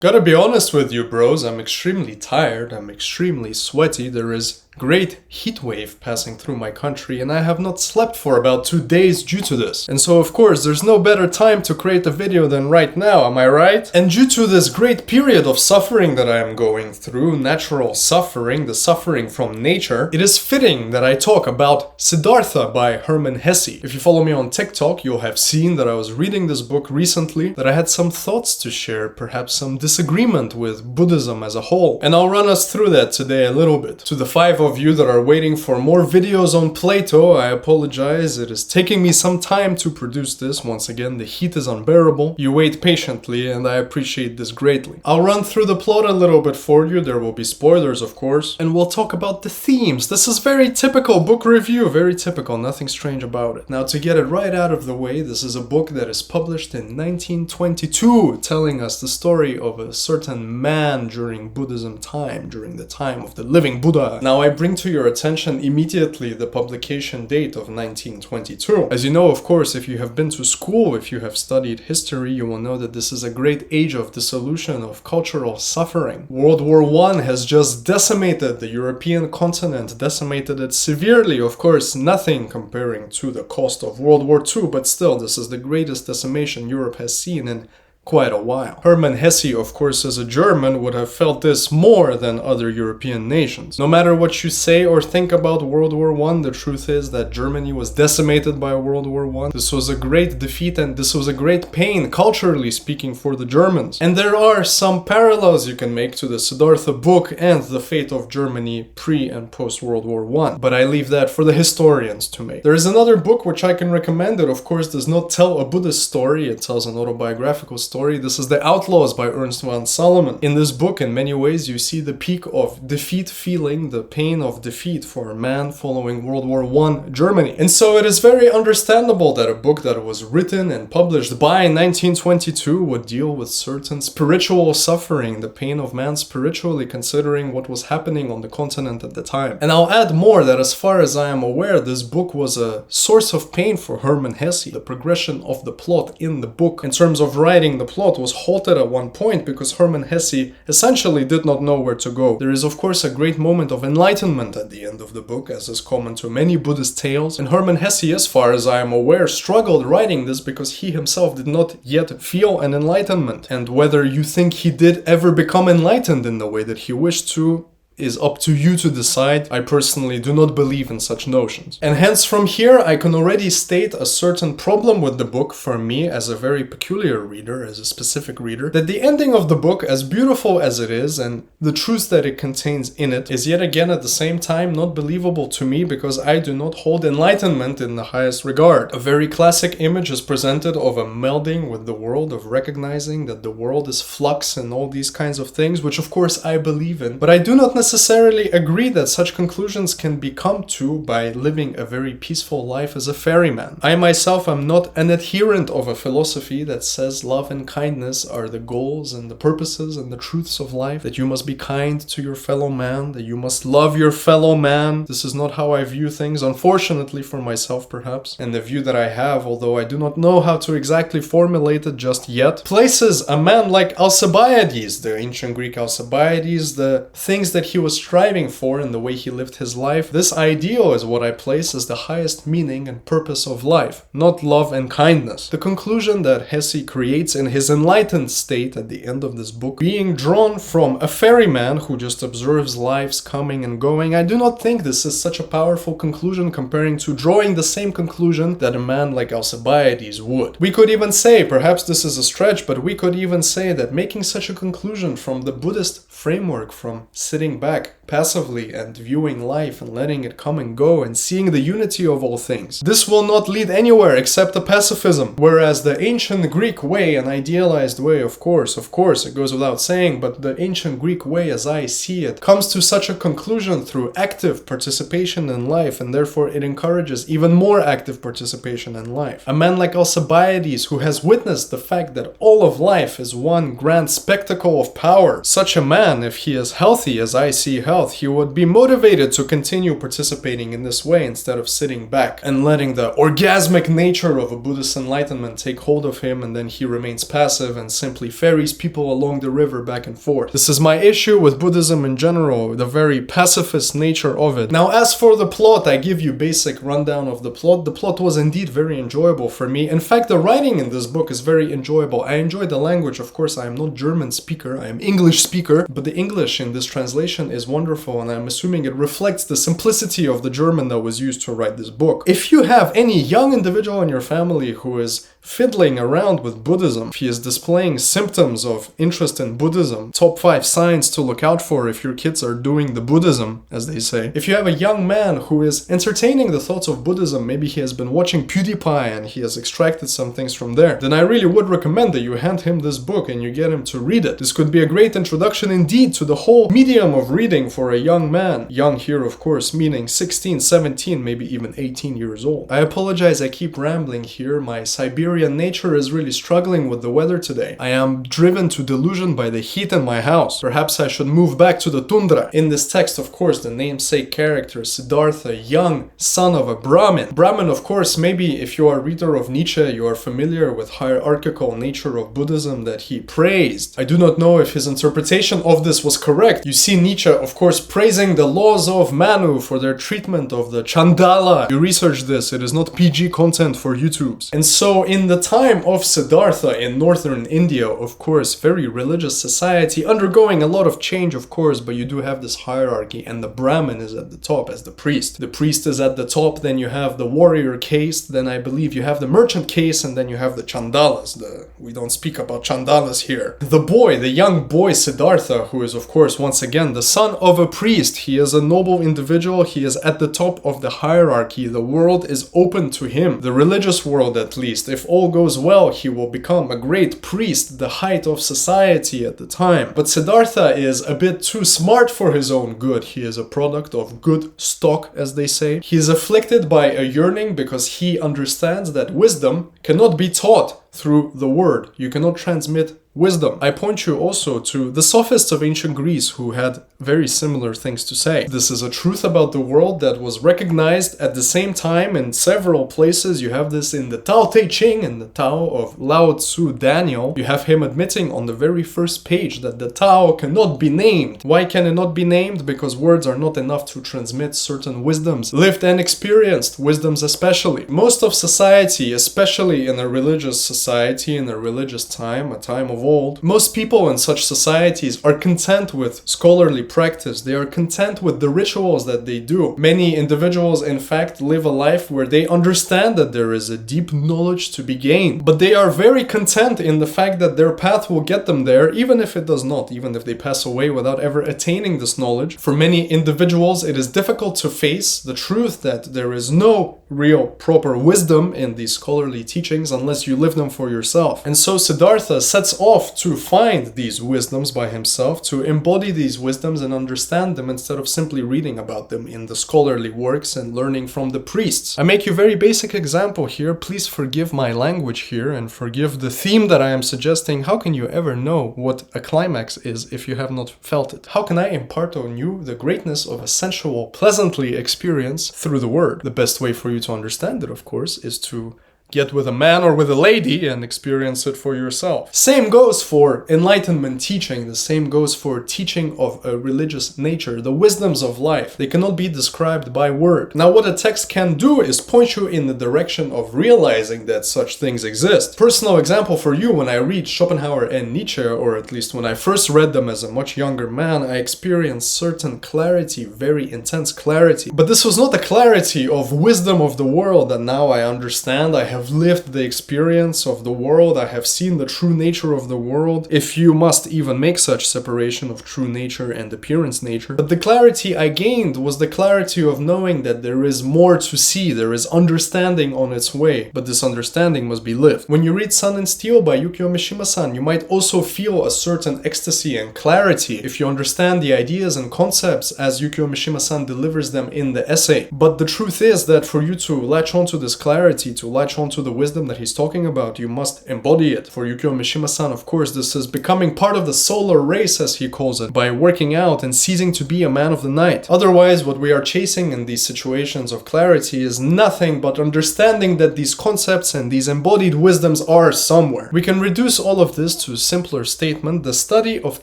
Gotta be honest with you, bros, I'm extremely tired, I'm extremely sweaty, there is great heat wave passing through my country and I have not slept for about 2 days due to this. And so of course there's no better time to create a video than right now, am I right? And due to this great period of suffering that I am going through, natural suffering, the suffering from nature, it is fitting that I talk about Siddhartha by Hermann Hesse. If you follow me on TikTok, you'll have seen that I was reading this book recently, that I had some thoughts to share, perhaps some disagreement with Buddhism as a whole. And I'll run us through that today a little bit. To the 5 of you that are waiting for more videos on Plato, I apologize. It is taking me some time to produce this. Once again, the heat is unbearable. You wait patiently and I appreciate this greatly. I'll run through the plot a little bit for you. There will be spoilers, of course. And we'll talk about the themes. This is very typical book review. Very typical. Nothing strange about it. Now, to get it right out of the way, this is a book that is published in 1922, telling us the story of a certain man during Buddhism time, during the time of the living Buddha. Now, I bring to your attention immediately the publication date of 1922. As you know, of course, if you have been to school, if you have studied history, you will know that this is a great age of dissolution, of cultural suffering. World War I has just decimated the European continent, decimated it severely. Of course, nothing comparing to the cost of World War II, but still, this is the greatest decimation Europe has seen in quite a while. Hermann Hesse, of course, as a German, would have felt this more than other European nations. No matter what you say or think about World War I, the truth is that Germany was decimated by World War I. This was a great defeat and this was a great pain, culturally speaking, for the Germans. And there are some parallels you can make to the Siddhartha book and the fate of Germany pre and post World War I. But I leave that for the historians to make. There is another book which I can recommend that, of course, does not tell a Buddhist story. It tells an autobiographical story. This is The Outlaws by Ernst von Salomon. In this book, in many ways, you see the peak of defeat feeling, the pain of defeat for a man following World War I Germany. And so it is very understandable that a book that was written and published by 1922 would deal with certain spiritual suffering, the pain of man spiritually, considering what was happening on the continent at the time. And I'll add more that as far as I am aware, this book was a source of pain for Hermann Hesse. The progression of the plot in the book, in terms of writing the plot, was halted at one point because Hermann Hesse essentially did not know where to go. There is of course a great moment of enlightenment at the end of the book, as is common to many Buddhist tales, and Hermann Hesse, as far as I am aware, struggled writing this because he himself did not yet feel an enlightenment. And whether you think he did ever become enlightened in the way that he wished to is up to you to decide. I personally do not believe in such notions. And hence from here I can already state a certain problem with the book for me as a very peculiar reader, as a specific reader, that the ending of the book, as beautiful as it is and the truth that it contains in it, is yet again at the same time not believable to me because I do not hold enlightenment in the highest regard. A very classic image is presented of a melding with the world, of recognizing that the world is flux and all these kinds of things, which of course I believe in, but I do not necessarily agree that such conclusions can be come to by living a very peaceful life as a ferryman. I myself am not an adherent of a philosophy that says love and kindness are the goals and the purposes and the truths of life, that you must be kind to your fellow man, that you must love your fellow man. This is not how I view things, unfortunately for myself perhaps, and the view that I have, although I do not know how to exactly formulate it just yet, places a man like Alcibiades, the ancient Greek Alcibiades, the things that he was striving for in the way he lived his life. This ideal is what I place as the highest meaning and purpose of life, not love and kindness. The conclusion that Hesse creates in his enlightened state at the end of this book, being drawn from a ferryman who just observes lives coming and going, I do not think this is such a powerful conclusion comparing to drawing the same conclusion that a man like Alcibiades would. We could even say, perhaps this is a stretch, but we could even say that making such a conclusion from the Buddhist framework, from sitting back passively and viewing life and letting it come and go and seeing the unity of all things, this will not lead anywhere except to pacifism. Whereas the ancient Greek way, an idealized way, of course, it goes without saying, but the ancient Greek way as I see it comes to such a conclusion through active participation in life, and therefore it encourages even more active participation in life. A man like Alcibiades, who has witnessed the fact that all of life is one grand spectacle of power, such a man, if he is healthy as I IC health, he would be motivated to continue participating in this way instead of sitting back and letting the orgasmic nature of a Buddhist enlightenment take hold of him, and then he remains passive and simply ferries people along the river back and forth. This is my issue with Buddhism in general, the very pacifist nature of it. Now, as for the plot, I give you basic rundown of the plot. The plot was indeed very enjoyable for me. In fact, the writing in this book is very enjoyable. I enjoy the language. Of course, I am not German speaker, I am English speaker, but the English in this translation is wonderful, and I'm assuming it reflects the simplicity of the German that was used to write this book. If you have any young individual in your family who is fiddling around with Buddhism, if he is displaying symptoms of interest in Buddhism, top 5 signs to look out for if your kids are doing the Buddhism, as they say. If you have a young man who is entertaining the thoughts of Buddhism, maybe he has been watching PewDiePie and he has extracted some things from there, then I really would recommend that you hand him this book and you get him to read it. This could be a great introduction indeed to the whole medium of reading for a young man. Young here, of course, meaning 16, 17, maybe even 18 years old. I apologize, I keep rambling here. My Siberian nature is really struggling with the weather today. I am driven to delusion by the heat in my house. Perhaps I should move back to the tundra. In this text, of course, the namesake character, Siddhartha, young son of a Brahmin. Brahmin, of course, maybe if you are a reader of Nietzsche, you are familiar with hierarchical nature of Buddhism that he praised. I do not know if his interpretation of this was correct. You see Nietzsche, of course, praising the laws of Manu for their treatment of the Chandala. You research this, it is not PG content for YouTubes. And so in the time of Siddhartha in northern India, of course, very religious society, undergoing a lot of change, of course, but you do have this hierarchy, and the Brahmin is at the top as the priest. The priest is at the top, then you have the warrior caste, then I believe you have the merchant caste, and then you have the Chandalas. We don't speak about Chandalas here. The young boy Siddhartha, who is of course once again the son of a priest, he is a noble individual, he is at the top of the hierarchy, the world is open to him, the religious world at least. If all goes well, he will become a great priest, the height of society at the time. But Siddhartha is a bit too smart for his own good. He is a product of good stock, as they say. He is afflicted by a yearning because he understands that wisdom cannot be taught through the word. You cannot transmit wisdom. I point you also to the sophists of ancient Greece who had very similar things to say. This is a truth about the world that was recognized at the same time in several places. You have this in the Tao Te Ching and the Tao of Lao Tzu Daniel. You have him admitting on the very first page that the Tao cannot be named. Why can it not be named? Because words are not enough to transmit certain wisdoms, lived and experienced wisdoms especially. Most of society, especially in a religious society, in a religious time, a time of old, most people in such societies are content with scholarly practice. They are content with the rituals that they do. Many individuals, in fact, live a life where they understand that there is a deep knowledge to be gained, but they are very content in the fact that their path will get them there, even if it does not, even if they pass away without ever attaining this knowledge. For many individuals, it is difficult to face the truth that there is no real proper wisdom in these scholarly teachings unless you live them for yourself. And so Siddhartha sets off to find these wisdoms by himself, to embody these wisdoms and understand them instead of simply reading about them in the scholarly works and learning from the priests. I make you a very basic example here. Please forgive my language here and forgive the theme that I am suggesting. How can you ever know what a climax is if you have not felt it? How can I impart on you the greatness of a sensual, pleasantly experience through the word? The best way for you to understand it, of course, is to get with a man or with a lady and experience it for yourself. Same goes for enlightenment teaching. The same goes for teaching of a religious nature. The wisdoms of life, they cannot be described by word. Now, what a text can do is point you in the direction of realizing that such things exist. Personal example for you, when I read Schopenhauer and Nietzsche, or at least when I first read them as a much younger man, I experienced certain clarity, very intense clarity. But this was not the clarity of wisdom of the world that now I understand. I have lived the experience of the world. I have seen the true nature of the world, if you must even make such separation of true nature and appearance nature. But the clarity I gained was the clarity of knowing that there is more to see, there is understanding on its way, but this understanding must be lived. When you read Sun and Steel by Yukio Mishima-san, you might also feel a certain ecstasy and clarity if you understand the ideas and concepts as Yukio Mishima-san delivers them in the essay. But the truth is that for you to latch onto this clarity, to latch onto onto the wisdom that he's talking about, you must embody it. For Yukio Mishima-san, of course, this is becoming part of the solar race, as he calls it, by working out and ceasing to be a man of the night. Otherwise, what we are chasing in these situations of clarity is nothing but understanding that these concepts and these embodied wisdoms are somewhere. We can reduce all of this to a simpler statement. The study of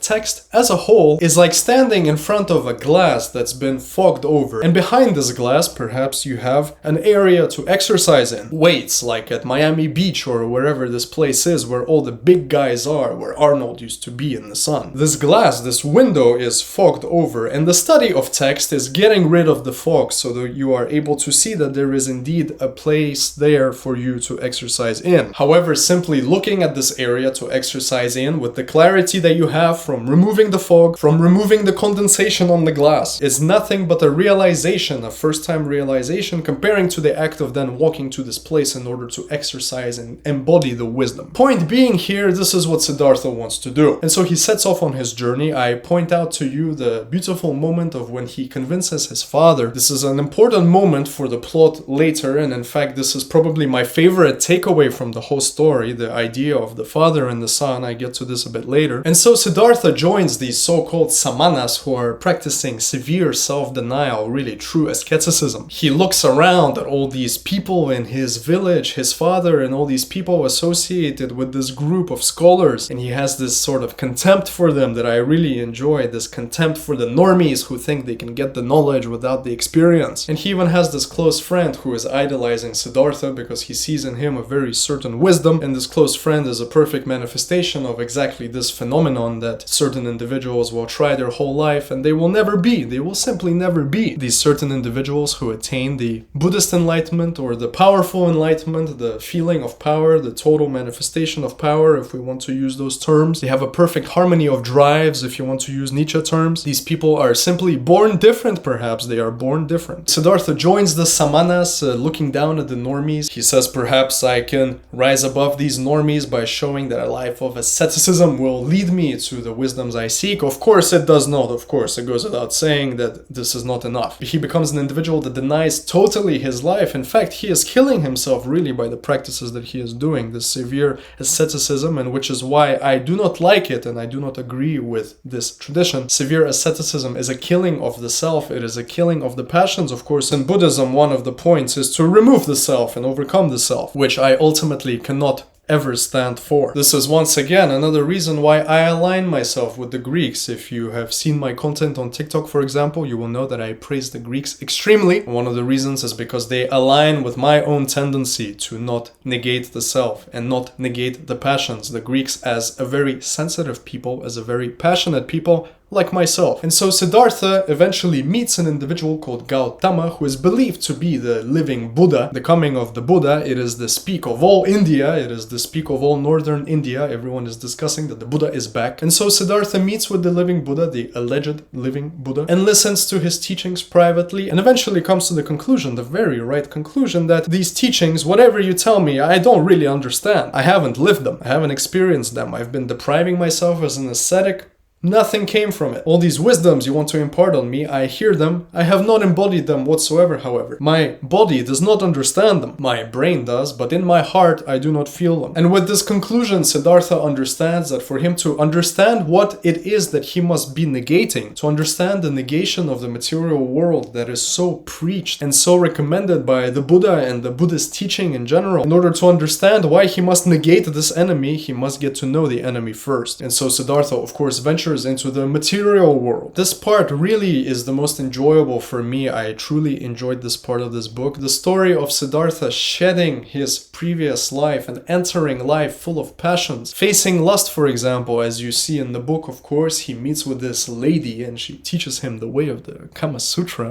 text as a whole is like standing in front of a glass that's been fogged over. And behind this glass, perhaps you have an area to exercise in. Weights, like at Miami Beach or wherever this place is where all the big guys are, where Arnold used to be in the sun. This glass, this window is fogged over, and the study of text is getting rid of the fog so that you are able to see that there is indeed a place there for you to exercise in. However, simply looking at this area to exercise in with the clarity that you have from removing the fog, from removing the condensation on the glass, is nothing but a realization, a first-time realization, comparing to the act of then walking to this place in order to exercise and embody the wisdom. Point being here, this is what Siddhartha wants to do. And so he sets off on his journey. I point out to you the beautiful moment of when he convinces his father. This is an important moment for the plot later, and in fact this is probably my favorite takeaway from the whole story, the idea of the father and the son. I get to this a bit later. And so Siddhartha joins these so-called samanas who are practicing severe self-denial, really true asceticism. He looks around at all these people in his village, his father, and all these people associated with this group of scholars, and he has this sort of contempt for them that I really enjoy, this contempt for the normies who think they can get the knowledge without the experience. And he even has this close friend who is idolizing Siddhartha because he sees in him a very certain wisdom, and this close friend is a perfect manifestation of exactly this phenomenon that certain individuals will try their whole life and they will never be. They will simply never be. These certain individuals who attain the Buddhist enlightenment or the powerful enlightenment, the feeling of power, the total manifestation of power, if we want to use those terms. They have a perfect harmony of drives, if you want to use Nietzsche terms. These people are simply born different, perhaps. They are born different. Siddhartha joins the samanas, looking down at the normies. He says, perhaps I can rise above these normies by showing that a life of asceticism will lead me to the wisdoms I seek. Of course it does not. Of course, it goes without saying that this is not enough. He becomes an individual that denies totally his life. In fact, he is killing himself really by the practices that he is doing, this severe asceticism, and which is why I do not like it and I do not agree with this tradition. Severe asceticism is a killing of the self. It is a killing of the passions. Of course, in Buddhism, one of the points is to remove the self and overcome the self, which I ultimately cannot ever stand for. This is once again another reason why I align myself with the Greeks. If you have seen my content on TikTok, for example, you will know that I praise the Greeks extremely. One of the reasons is because they align with my own tendency to not negate the self and not negate the passions. The Greeks, as a very sensitive people, as a very passionate people, like myself. And so Siddhartha eventually meets an individual called Gautama, who is believed to be the living Buddha. The coming of the Buddha, it is the speak of all India, it is the speak of all northern India. Everyone is discussing that the Buddha is back. And so Siddhartha meets with the living Buddha, the alleged living Buddha, and listens to his teachings privately, and eventually comes to the conclusion, the very right conclusion, that these teachings, whatever you tell me, I don't really understand. I haven't lived them. I haven't experienced them. I've been depriving myself as an ascetic. Nothing came from it. All these wisdoms you want to impart on me, I hear them. I have not embodied them whatsoever, however. My body does not understand them. My brain does, but in my heart, I do not feel them. And with this conclusion, Siddhartha understands that for him to understand what it is that he must be negating, to understand the negation of the material world that is so preached and so recommended by the Buddha and the Buddhist teaching in general, in order to understand why he must negate this enemy, he must get to know the enemy first. And so Siddhartha, of course, ventures into the material world. This part really is the most enjoyable for me. I truly enjoyed this part of this book. The story of Siddhartha shedding his previous life and entering life full of passions. Facing lust, for example, as you see in the book, of course, he meets with this lady and she teaches him the way of the Kama Sutra.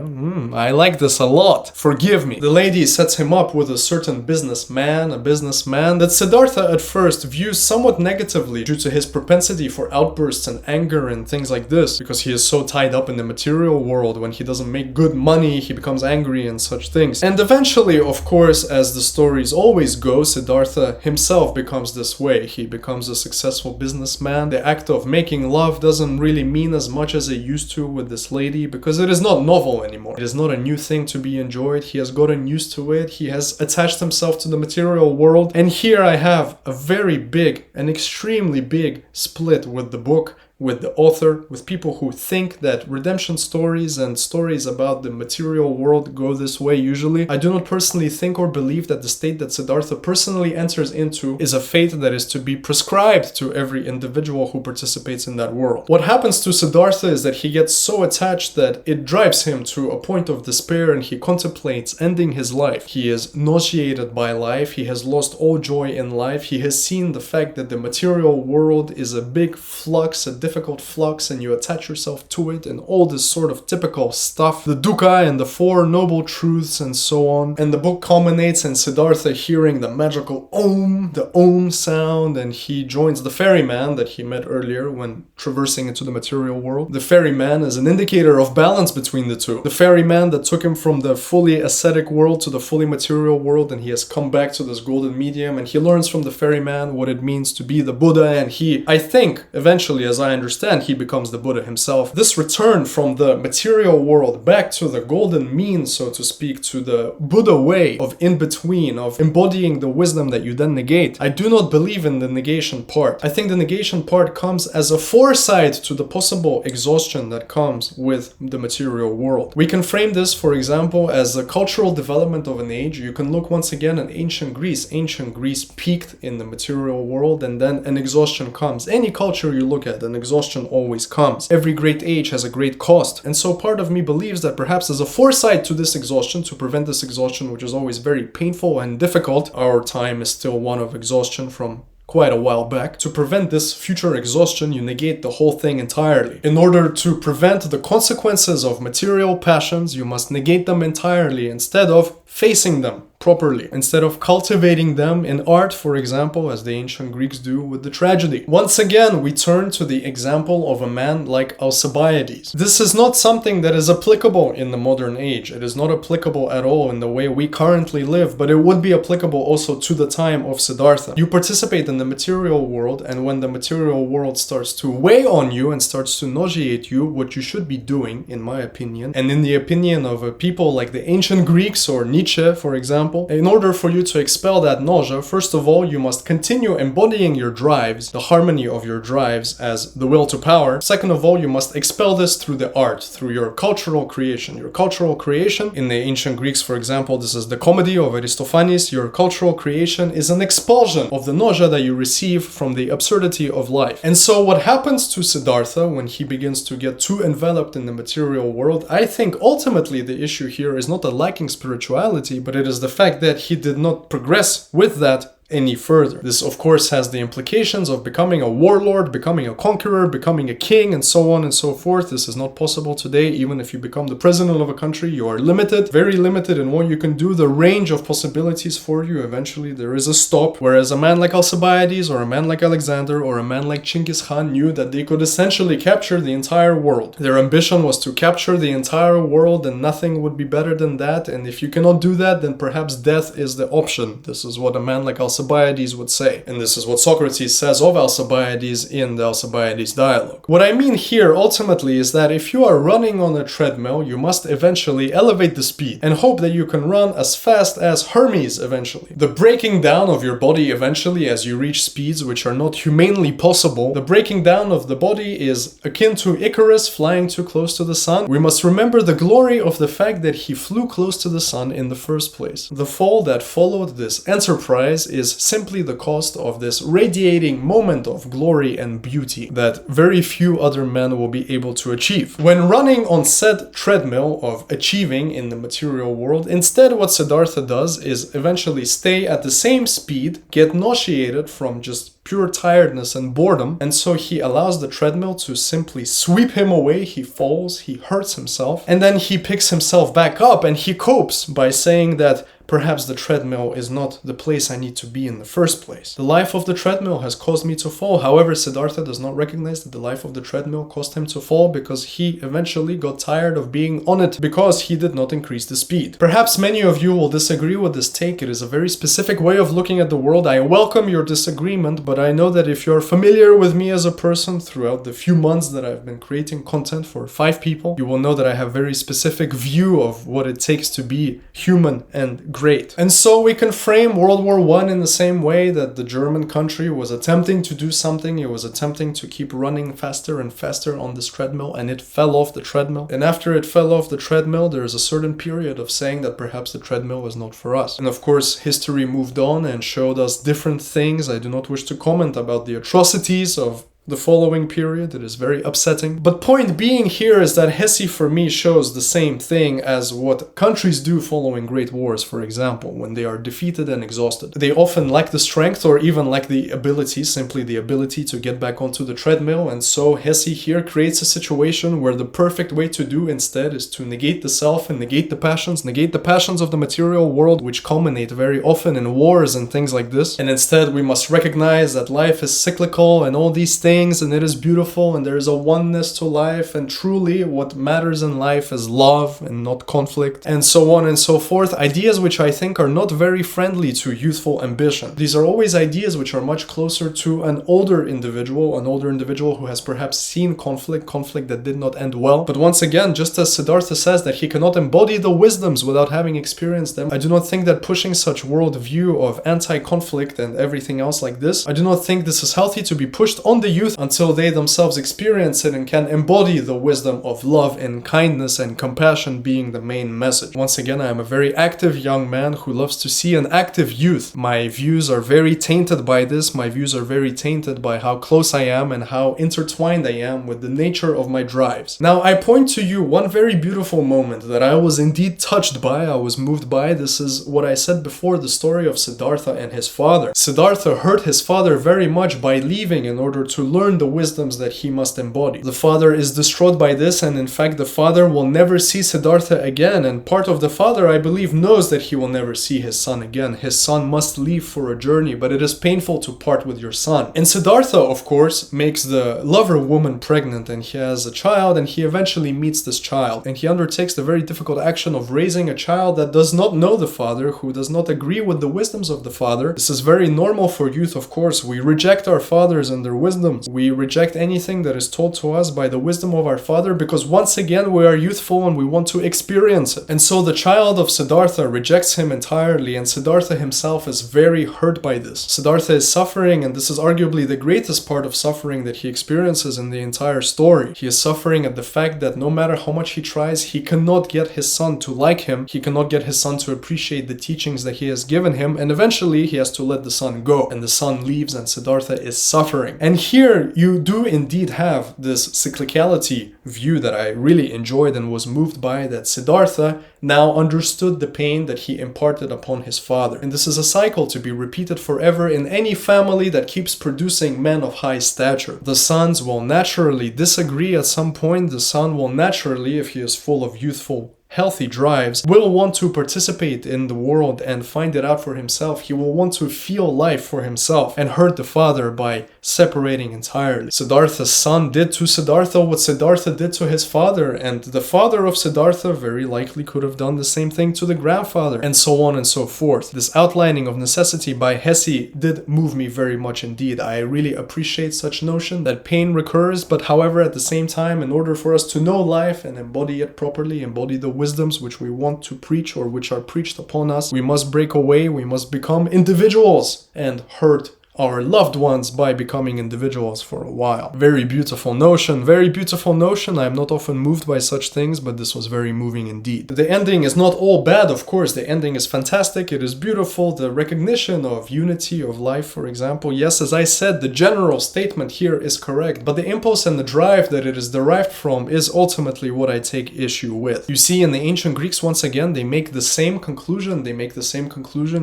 I like this a lot. Forgive me. The lady sets him up with a certain businessman, a businessman that Siddhartha at first views somewhat negatively due to his propensity for outbursts and anger anger and things like this, because he is so tied up in the material world. When he doesn't make good money, he becomes angry and such things. And eventually, of course, as the stories always go, Siddhartha himself becomes this way. He becomes a successful businessman. The act of making love doesn't really mean as much as it used to with this lady, because it is not novel anymore. It is not a new thing to be enjoyed. He has gotten used to it. He has attached himself to the material world. And here I have a very big, an extremely big split with the book, with the author, with people who think that redemption stories and stories about the material world go this way usually. I do not personally think or believe that the state that Siddhartha personally enters into is a fate that is to be prescribed to every individual who participates in that world. What happens to Siddhartha is that he gets so attached that it drives him to a point of despair, and he contemplates ending his life. He is nauseated by life. He has lost all joy in life. He has seen the fact that the material world is a big flux, a difficult flux, and you attach yourself to it, and all this sort of typical stuff, the dukkha and the Four Noble Truths and so on. And the book culminates in Siddhartha hearing the magical the Om sound, and he joins the ferryman that he met earlier when traversing into the material world. The ferryman is an indicator of balance between the two. The ferryman that took him from the fully ascetic world to the fully material world, and he has come back to this golden medium, and he learns from the ferryman what it means to be the Buddha, and he, I think, eventually, as I understand, he becomes the Buddha himself. This return from the material world back to the golden mean, so to speak, to the Buddha way of in-between, of embodying the wisdom that you then negate. I do not believe in the negation part. I think the negation part comes as a foresight to the possible exhaustion that comes with the material world. We can frame this, for example, as a cultural development of an age. You can look once again at ancient Greece. Ancient Greece peaked in the material world, and then an exhaustion comes. Any culture you look at, an exhaustion always comes. Every great age has a great cost. And so part of me believes that perhaps as a foresight to this exhaustion, to prevent this exhaustion, which is always very painful and difficult, our time is still one of exhaustion from quite a while back. To prevent this future exhaustion, you negate the whole thing entirely. In order to prevent the consequences of material passions, you must negate them entirely instead of facing them properly, instead of cultivating them in art, for example, as the ancient Greeks do with the tragedy. Once again, we turn to the example of a man like Alcibiades. This is not something that is applicable in the modern age. It is not applicable at all in the way we currently live, but it would be applicable also to the time of Siddhartha. You participate in the material world, and when the material world starts to weigh on you and starts to nauseate you, what you should be doing, in my opinion, and in the opinion of people like the ancient Greeks or Nietzsche, for example, in order for you to expel that nausea, first of all, you must continue embodying your drives, the harmony of your drives as the will to power. Second of all, you must expel this through the art, through your cultural creation. Your cultural creation, in the ancient Greeks, for example, this is the comedy of Aristophanes. Your cultural creation is an expulsion of the nausea that you receive from the absurdity of life. And so what happens to Siddhartha when he begins to get too enveloped in the material world, I think ultimately the issue here is not a lacking spirituality, but it is the fact that he did not progress with that any further. This, of course, has the implications of becoming a warlord, becoming a conqueror, becoming a king, and so on and so forth. This is not possible today. Even if you become the president of a country, you are limited, very limited in what you can do. The range of possibilities for you, eventually there is a stop. Whereas a man like Alcibiades, or a man like Alexander, or a man like Chinggis Khan knew that they could essentially capture the entire world. Their ambition was to capture the entire world, and nothing would be better than that. And if you cannot do that, then perhaps death is the option. This is what a man like Alcibiades would say. And this is what Socrates says of Alcibiades in the Alcibiades dialogue. What I mean here ultimately is that if you are running on a treadmill, you must eventually elevate the speed and hope that you can run as fast as Hermes eventually. The breaking down of your body eventually as you reach speeds which are not humanely possible, the breaking down of the body is akin to Icarus flying too close to the sun. We must remember the glory of the fact that he flew close to the sun in the first place. The fall that followed this enterprise is simply the cost of this radiating moment of glory and beauty that very few other men will be able to achieve. When running on said treadmill of achieving in the material world, instead what Siddhartha does is eventually stay at the same speed, get nauseated from just pure tiredness and boredom, and so he allows the treadmill to simply sweep him away. He falls, he hurts himself, and then he picks himself back up and he copes by saying that perhaps the treadmill is not the place I need to be in the first place. The life of the treadmill has caused me to fall. However, Siddhartha does not recognize that the life of the treadmill caused him to fall because he eventually got tired of being on it because he did not increase the speed. Perhaps many of you will disagree with this take. It is a very specific way of looking at the world. I welcome your disagreement, but I know that if you're familiar with me as a person throughout the few months that I've been creating content for 5 people, you will know that I have very specific view of what it takes to be human and great. And so we can frame World War I in the same way that the German country was attempting to do something. It was attempting to keep running faster and faster on this treadmill, and it fell off the treadmill. And after it fell off the treadmill, there is a certain period of saying that perhaps the treadmill was not for us. And of course, history moved on and showed us different things. I do not wish to comment about the atrocities of the following period. It is very upsetting. But point being here is that Hesse for me shows the same thing as what countries do following great wars, for example, when they are defeated and exhausted. They often lack the strength or even lack the ability, simply the ability to get back onto the treadmill. And so Hesse here creates a situation where the perfect way to do instead is to negate the self and negate the passions of the material world, which culminate very often in wars and things like this. And instead we must recognize that life is cyclical and all these things, and it is beautiful, and there is a oneness to life, and truly what matters in life is love and not conflict, and so on and so forth. Ideas which I think are not very friendly to youthful ambition. These are always ideas which are much closer to an older individual who has perhaps seen conflict that did not end well. But once again, just as Siddhartha says that he cannot embody the wisdoms without having experienced them, I do not think that pushing such worldview of anti-conflict and everything else like this, I do not think this is healthy to be pushed on the youth until they themselves experience it and can embody the wisdom of love and kindness and compassion being the main message. Once again, I am a very active young man who loves to see an active youth. My views are very tainted by this. My views are very tainted by how close I am and how intertwined I am with the nature of my drives. Now, I point to you one very beautiful moment that I was indeed touched by, I was moved by. This is what I said before, the story of Siddhartha and his father. Siddhartha hurt his father very much by leaving in order to learn the wisdoms that he must embody. The father is distraught by this, and in fact the father will never see Siddhartha again, and part of the father, I believe, knows that he will never see his son again. His son must leave for a journey, but it is painful to part with your son. And Siddhartha, of course, makes the lover woman pregnant, and he has a child, and he eventually meets this child, and he undertakes the very difficult action of raising a child that does not know the father, who does not agree with the wisdoms of the father. This is very normal for youth, of course. We reject our fathers and their wisdoms. We reject anything that is told to us by the wisdom of our father because once again we are youthful and we want to experience it. And so the child of Siddhartha rejects him entirely, and Siddhartha himself is very hurt by this. Siddhartha is suffering, and this is arguably the greatest part of suffering that he experiences in the entire story. He is suffering at the fact that no matter how much he tries, he cannot get his son to like him. He cannot get his son to appreciate the teachings that he has given him, and eventually he has to let the son go, and the son leaves, and Siddhartha is suffering. And here you do indeed have this cyclicality view that I really enjoyed and was moved by, that Siddhartha now understood the pain that he imparted upon his father. And this is a cycle to be repeated forever in any family that keeps producing men of high stature. The sons will naturally disagree at some point. The son will naturally, if he is full of youthful healthy drives, will want to participate in the world and find it out for himself. He will want to feel life for himself and hurt the father by separating entirely. Siddhartha's son did to Siddhartha what Siddhartha did to his father, and the father of Siddhartha very likely could have done the same thing to the grandfather, and so on and so forth. This outlining of necessity by Hesse did move me very much indeed. I really appreciate such notion that pain recurs, but however at the same time, in order for us to know life and embody it properly, embody the wisdoms which we want to preach or which are preached upon us, we must break away, we must become individuals and hurt our loved ones by becoming individuals for a while. Very beautiful notion, very beautiful notion. I am not often moved by such things, but this was very moving indeed. The ending is not all bad, of course. The ending is fantastic, it is beautiful. The recognition of unity of life, for example. Yes, as I said, the general statement here is correct, but the impulse and the drive that it is derived from is ultimately what I take issue with. You see, in the ancient Greeks, once again, they make the same conclusion.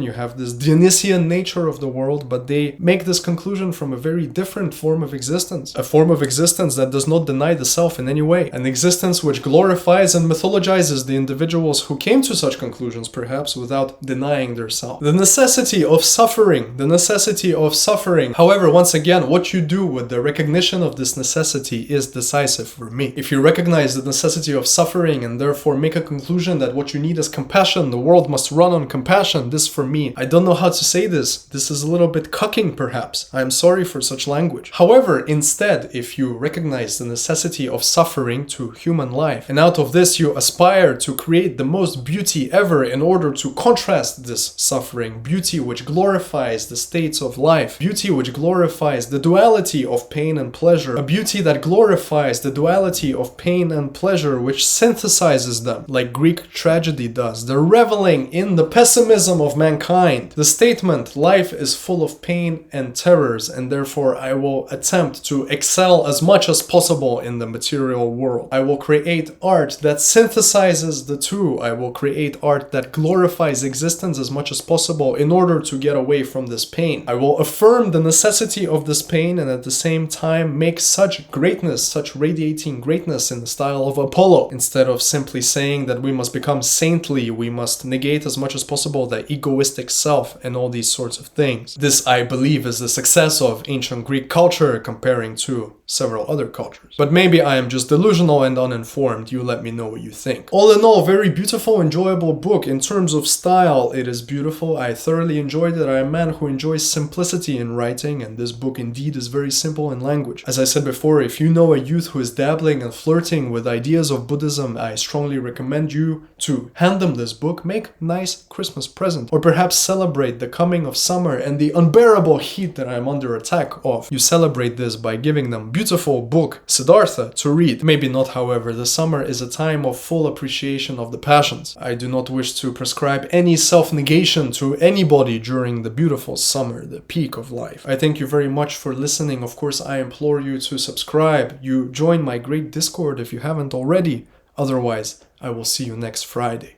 You have this Dionysian nature of the world, but they make this conclusion from a very different form of existence. A form of existence that does not deny the self in any way. An existence which glorifies and mythologizes the individuals who came to such conclusions, perhaps, without denying their self. The necessity of suffering. The necessity of suffering. However, once again, what you do with the recognition of this necessity is decisive for me. If you recognize the necessity of suffering and therefore make a conclusion that what you need is compassion, the world must run on compassion, this for me, I don't know how to say this. This is a little bit cucking, perhaps. I am sorry for such language. However, instead, if you recognize the necessity of suffering to human life, and out of this you aspire to create the most beauty ever in order to contrast this suffering, beauty which glorifies the states of life, beauty which glorifies the duality of pain and pleasure, a beauty that glorifies the duality of pain and pleasure, which synthesizes them like Greek tragedy does, the reveling in the pessimism of mankind, the statement, life is full of pain and terrors, and therefore I will attempt to excel as much as possible in the material world. I will create art that synthesizes the two. I will create art that glorifies existence as much as possible in order to get away from this pain. I will affirm the necessity of this pain and at the same time make such greatness, such radiating greatness in the style of Apollo. Instead of simply saying that we must become saintly, we must negate as much as possible the egoistic self and all these sorts of things. This, I believe, is the success of ancient Greek culture comparing to several other cultures. But maybe I am just delusional and uninformed. You let me know what you think. All in all, very beautiful, enjoyable book. In terms of style, it is beautiful. I thoroughly enjoyed it. I am a man who enjoys simplicity in writing, and this book indeed is very simple in language. As I said before, if you know a youth who is dabbling and flirting with ideas of Buddhism, I strongly recommend you to hand them this book, make a nice Christmas present, or perhaps celebrate the coming of summer and the unbearable heat that I am under attack of. You celebrate this by giving them beautiful book, Siddhartha, to read. Maybe not, however. The summer is a time of full appreciation of the passions. I do not wish to prescribe any self-negation to anybody during the beautiful summer, the peak of life. I thank you very much for listening. Of course, I implore you to subscribe. You join my great Discord if you haven't already. Otherwise, I will see you next Friday.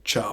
Ciao.